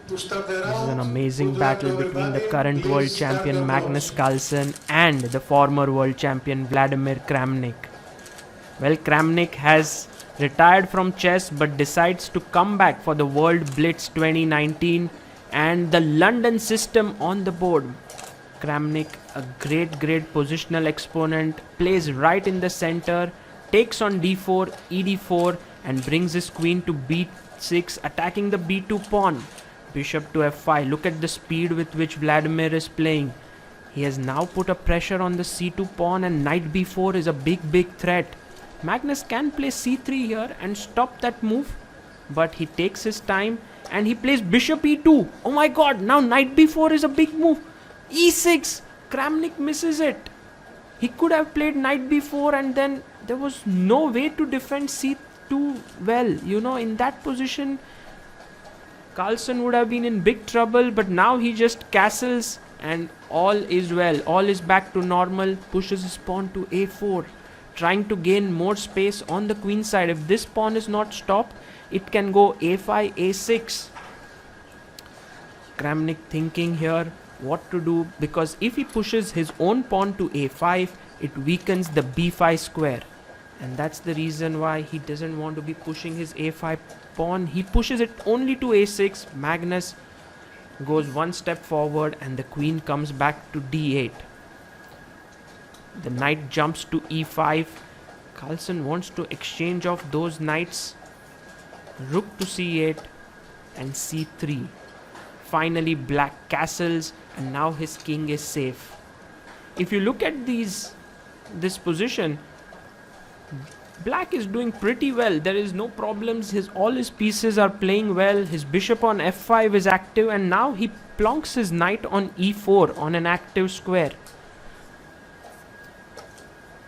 This is an amazing battle between the current world champion Magnus Carlsen and the former world champion Vladimir Kramnik. Well, Kramnik has retired from chess but decides to come back for the World Blitz 2019 and the London system on the board. Kramnik, a great positional exponent, plays right in the center, takes on d4, ed4 and brings his queen to b6, attacking the b2 pawn. Bishop to f5. Look at the speed with which Vladimir is playing. He has now put a pressure on the c2 pawn and knight b4 is a big threat. Magnus can play c3 here and stop that move, but he takes his time and he plays bishop e2. Oh my god, now knight b4 is a big move. e6. Kramnik misses it. He could have played knight b4 and then there was no way to defend c2 well. You know, in that position Carlsen would have been in big trouble, but now he just castles and all is well. All is back to normal. Pushes his pawn to a4, trying to gain more space on the queen side. If this pawn is not stopped, it can go a5, a6. Kramnik thinking here what to do, because if he pushes his own pawn to a5, it weakens the b5 square. And that's the reason why he doesn't want to be pushing his a5 pawn. He pushes it only to a6. Magnus goes one step forward and the queen comes back to d8. The knight jumps to e5. Carlsen wants to exchange off those knights. Rook to c8 and c3. Finally black castles and now his king is safe. If you look at this position, black is doing pretty well. There is no problems. All his pieces are playing well. His bishop on f5 is active and now he plonks his knight on e4 on an active square.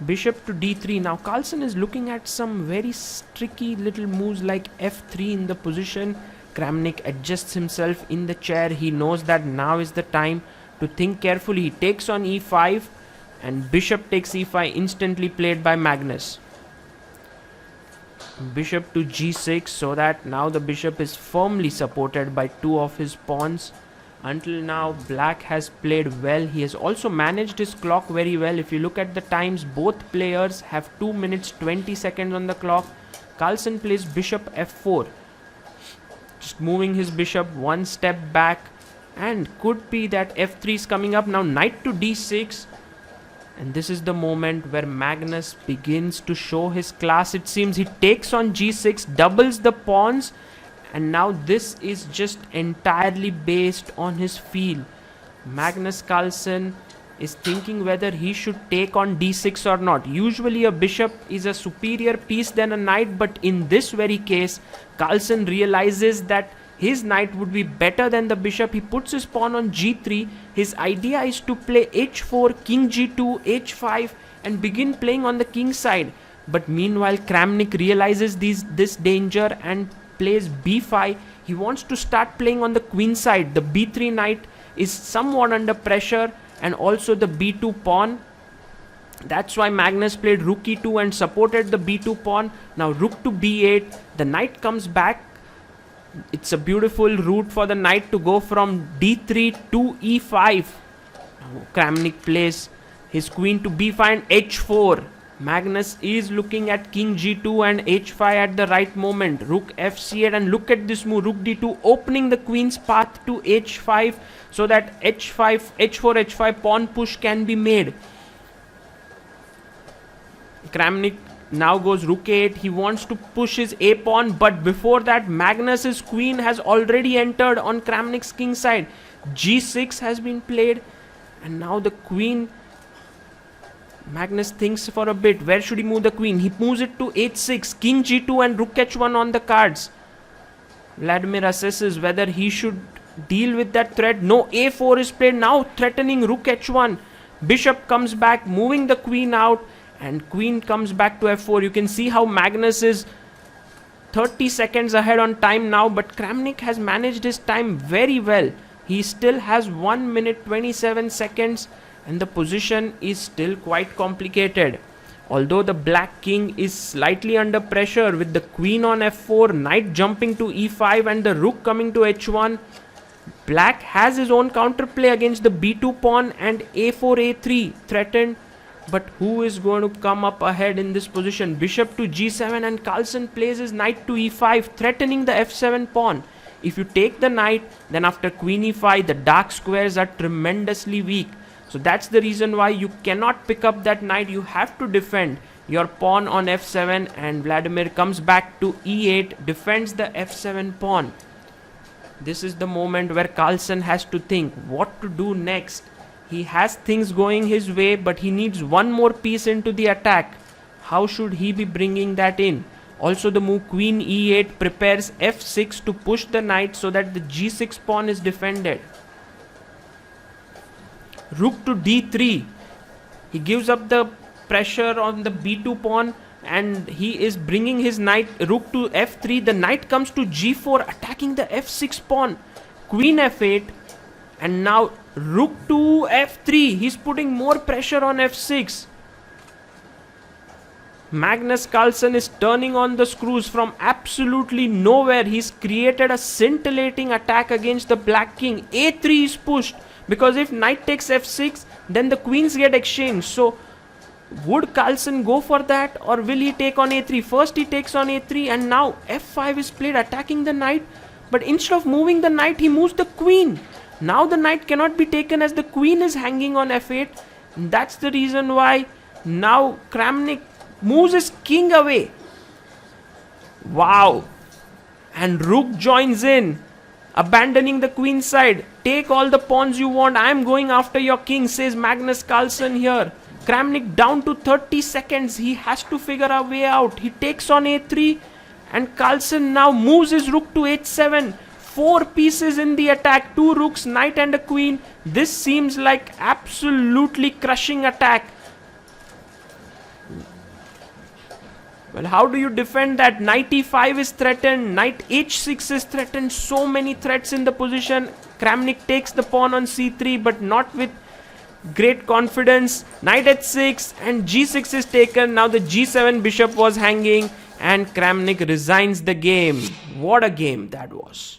Bishop to d3. Now Carlsen is looking at some very tricky little moves like f3 in the position. Kramnik adjusts himself in the chair. He knows that now is the time to think carefully. He takes on e5 and bishop takes e5, instantly played by Magnus. Bishop to g6, so that now the bishop is firmly supported by two of his pawns. Until now black has played well. He has also managed his clock very well. If you look at the times, both players have 2 minutes 20 seconds on the clock. Carlsen plays bishop f4, just moving his bishop one step back, and could be that f3 is coming up. Now knight to d6, and this is the moment where Magnus begins to show his class. It seems he takes on g6, doubles the pawns, and now this is just entirely based on his feel. Magnus Carlsen is thinking whether he should take on d6 or not. Usually a bishop is a superior piece than a knight, but in this very case Carlsen realizes that his knight would be better than the bishop. He puts his pawn on g3. His idea is to play h4, king g2, h5 and begin playing on the king side. But meanwhile Kramnik realizes this danger and plays b5. He wants to start playing on the queen side. The b3 knight is somewhat under pressure, and also the b2 pawn. That's why Magnus played rook e2 and supported the b2 pawn. Now rook to b8. The knight comes back. It's a beautiful route for the knight to go from d3 to e5. Now Kramnik plays his queen to b5 and h4. Magnus is looking at king g2 and h5 at the right moment. Rook fc8, and look at this move, rook d2, opening the queen's path to h5 so that h5, h4, h5 pawn push can be made. Kramnik now goes rook a8. He wants to push his a pawn, but before that Magnus's queen has already entered on Kramnik's king side. g6 has been played, and now the queen. Magnus thinks for a bit. Where should he move the queen? He moves it to h6, king g2 and rook h1 on the cards. Vladimir assesses whether he should deal with that threat. No, a4 is played, now threatening rook h1. Bishop comes back, moving the queen out, and queen comes back to f4. You can see how Magnus is 30 seconds ahead on time now, but Kramnik has managed his time very well. He still has 1 minute 27 seconds and the position is still quite complicated. Although the black king is slightly under pressure with the queen on f4, knight jumping to e5 and the rook coming to h1, Black has his own counterplay against the b2 pawn and a4, a3 threatened. But who is going to come up ahead in this position? Bishop to g7, and Carlsen plays his knight to e5, threatening the f7 pawn. If you take the knight, then after queen e5, the dark squares are tremendously weak. So that's the reason why you cannot pick up that knight. You have to defend your pawn on f7, and Vladimir comes back to e8, defends the f7 pawn. This is the moment where Carlsen has to think what to do next. He has things going his way, but he needs one more piece into the attack. How should he be bringing that in? Also, the move queen e8 prepares f6 to push the knight so that the g6 pawn is defended. Rook to d3. He gives up the pressure on the b2 pawn, and he is bringing his knight. Rook to f3. The knight comes to g4, attacking the f6 pawn. Queen f8. And now rook to f3. He's putting more pressure on f6. Magnus Carlsen is turning on the screws from absolutely nowhere. He's created a scintillating attack against the black king. a3 is pushed, because if knight takes f6, then the queens get exchanged. So would Carlsen go for that, or will he take on a3? First he takes on a3, and now f5 is played, attacking the knight. But instead of moving the knight, he moves the queen. Now the knight cannot be taken as the queen is hanging on f8. That's the reason why now Kramnik moves his king away. Wow. And rook joins in, abandoning the queen side. Take all the pawns you want. I am going after your king, says Magnus Carlsen here. Kramnik down to 30 seconds. He has to figure a way out. He takes on a3, and Carlsen now moves his rook to h7. 4 pieces in the attack, 2 rooks, knight and a queen. This seems like absolutely crushing attack. Well, how do you defend that? Knight e5 is threatened, knight h6 is threatened, so many threats in the position. Kramnik takes the pawn on c3, but not with great confidence. Knight h6 and g6 is taken. Now the g7 bishop was hanging, and Kramnik resigns the game. What a game that was.